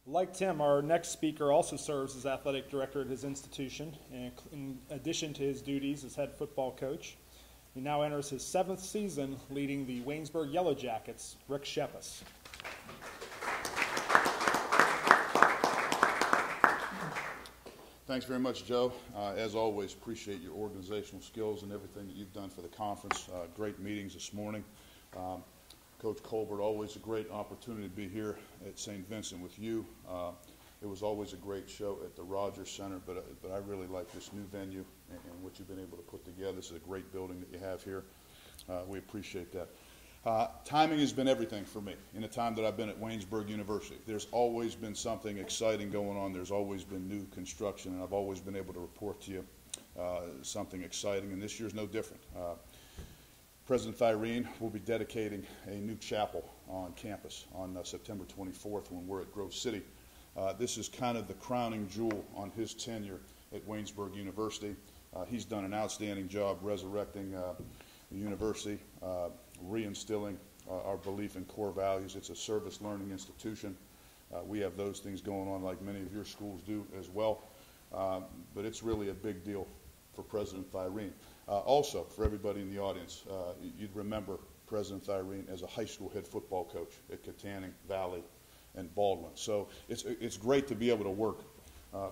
Like Tim, our next speaker also serves as athletic director at his institution, and in addition to his duties as head football coach. He now enters his 7th season leading the Waynesburg Yellow Jackets, Rick Shepas. Thanks very much, Joe. As always, appreciate your organizational skills and everything that you've done for the conference. Great meetings this morning. Coach Colbert, always a great opportunity to be here at St. Vincent with you. It was always a great show at the Rogers Center, but I really like this new venue and what you've been able to put together. This is a great building that you have here. We appreciate that. Timing has been everything for me in the time that I've been at Waynesburg University. There's always been something exciting going on. There's always been new construction, and I've always been able to report to you something exciting, and this year's no different. President Thyrene will be dedicating a new chapel on campus on September 24th when we're at Grove City. This is kind of the crowning jewel on his tenure at Waynesburg University. He's done an outstanding job resurrecting the university, reinstilling our belief in core values. It's a service learning institution. We have those things going on like many of your schools do as well. But it's really a big deal for President Thyrene. Also, for everybody in the audience, you'd remember President Thyrene as a high school head football coach at Katanning, Valley, and Baldwin. So it's great to be able to work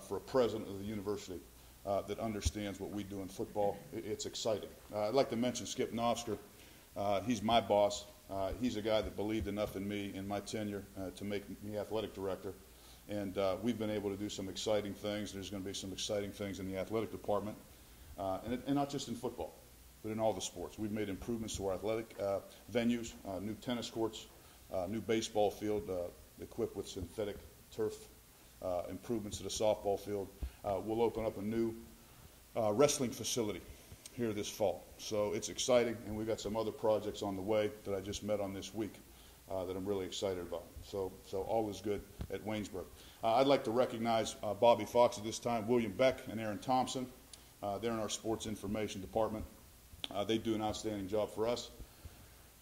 for a president of the university that understands what we do in football. It's exciting. I'd like to mention Skip Novsker. He's my boss. He's a guy that believed enough in me in my tenure to make me athletic director. And we've been able to do some exciting things. There's going to be some exciting things in the athletic department. And not just in football, but in all the sports. We've made improvements to our athletic venues, new tennis courts, new baseball field equipped with synthetic turf, improvements to the softball field. We'll open up a new wrestling facility here this fall. So it's exciting, and we've got some other projects on the way that I just met on this week that I'm really excited about. So all is good at Waynesburg. I'd like to recognize Bobby Fox at this time, William Beck, and Aaron Thompson. They're in our sports information department. They do an outstanding job for us.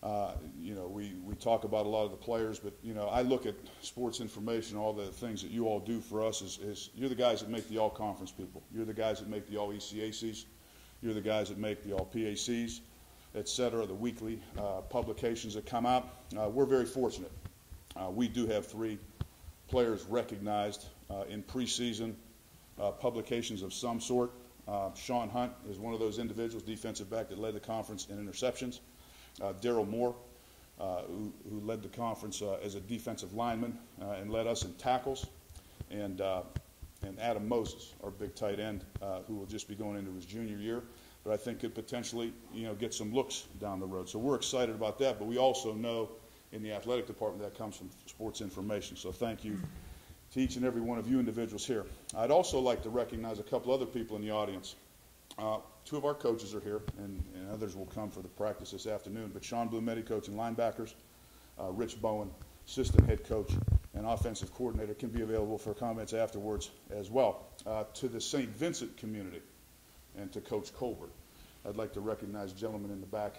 We talk about a lot of the players, but, I look at sports information, all the things that you all do for us is you're the guys that make the all-conference people. You're the guys that make the all-ECACs. You're the guys that make the all-PACs, et cetera, the weekly publications that come out. We're very fortunate. We do have 3 players recognized in preseason publications of some sort. Sean Hunt is one of those individuals, defensive back, that led the conference in interceptions. Daryl Moore, who led the conference as a defensive lineman and led us in tackles. And Adam Moses, our big tight end, who will just be going into his junior year, but I think could potentially, get some looks down the road. So we're excited about that, but we also know in the athletic department that comes from sports information. So thank you to each and every one of you individuals here. I'd also like to recognize a couple other people in the audience. 2 of our coaches are here, and others will come for the practice this afternoon, but Sean Blumetti, coaching linebackers, Rich Bowen, assistant head coach and offensive coordinator, can be available for comments afterwards as well. To the St. Vincent community and to Coach Colbert, I'd like to recognize a gentleman in the back,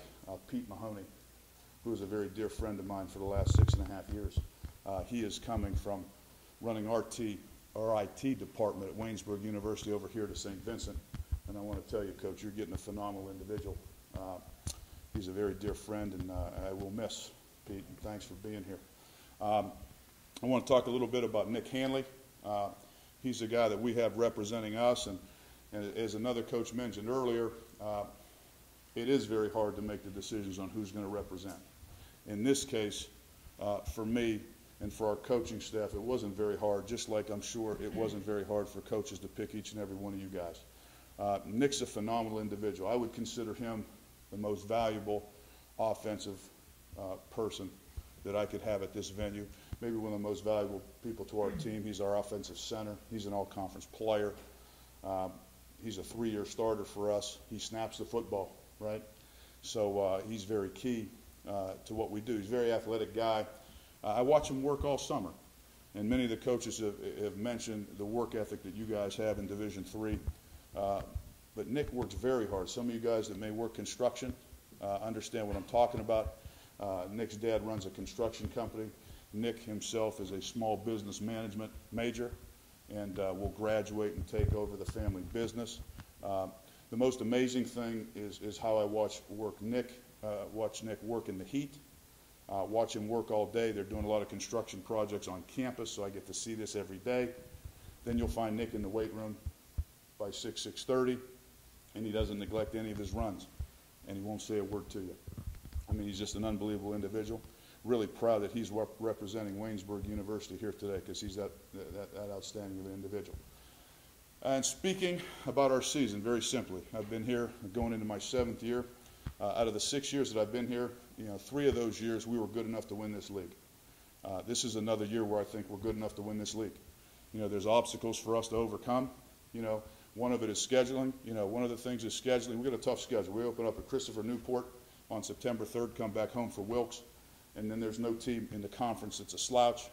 Pete Mahoney, who is a very dear friend of mine for the last 6.5 years. He is coming from running our IT department at Waynesburg University over here to St. Vincent. And I want to tell you, Coach, you're getting a phenomenal individual. He's a very dear friend, and I will miss Pete, and thanks for being here. I want to talk a little bit about Nick Hanley. He's the guy that we have representing us, and as another coach mentioned earlier, it is very hard to make the decisions on who's going to represent. In this case, for me, and for our coaching staff, it wasn't very hard, just like I'm sure it wasn't very hard for coaches to pick each and every one of you guys. Nick's a phenomenal individual. I would consider him the most valuable offensive person that I could have at this venue. Maybe one of the most valuable people to our team. He's our offensive center. He's an all-conference player. He's a 3-year starter for us. He snaps the football, right? So he's very key to what we do. He's a very athletic guy. I watch him work all summer, and many of the coaches have mentioned the work ethic that you guys have in Division III. But Nick works very hard. Some of you guys that may work construction understand what I'm talking about. Nick's dad runs a construction company, Nick himself is a small business management major and will graduate and take over the family business. The most amazing thing is how I watch Nick work in the heat. Watch him work all day. They're doing a lot of construction projects on campus, so I get to see this every day. Then you'll find Nick in the weight room by 6:30, and he doesn't neglect any of his runs, and he won't say a word to you. I mean, he's just an unbelievable individual. Really proud that he's representing Waynesburg University here today, because he's that outstanding of an individual. And speaking about our season, very simply, I've been here going into my 7th year. Out of the 6 years that I've been here, 3 of those years we were good enough to win this league. This is another year where I think we're good enough to win this league. There's obstacles for us to overcome. One of it is scheduling. One of the things is scheduling. We've got a tough schedule. We open up at Christopher Newport on September 3rd, come back home for Wilkes, and then there's no team in the conference that's a slouch.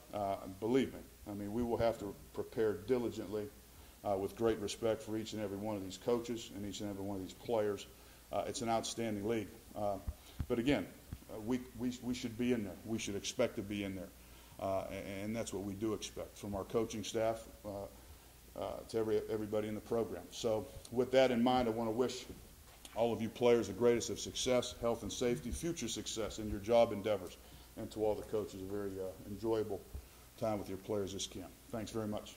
Believe me, I mean, we will have to prepare diligently with great respect for each and every one of these coaches and each and every one of these players. It's an outstanding league. But again, we should be in there. We should expect to be in there. And that's what we do expect from our coaching staff to everybody in the program. So with that in mind, I want to wish all of you players the greatest of success, health and safety, future success in your job endeavors, and to all the coaches, a very enjoyable time with your players this camp. Thanks very much.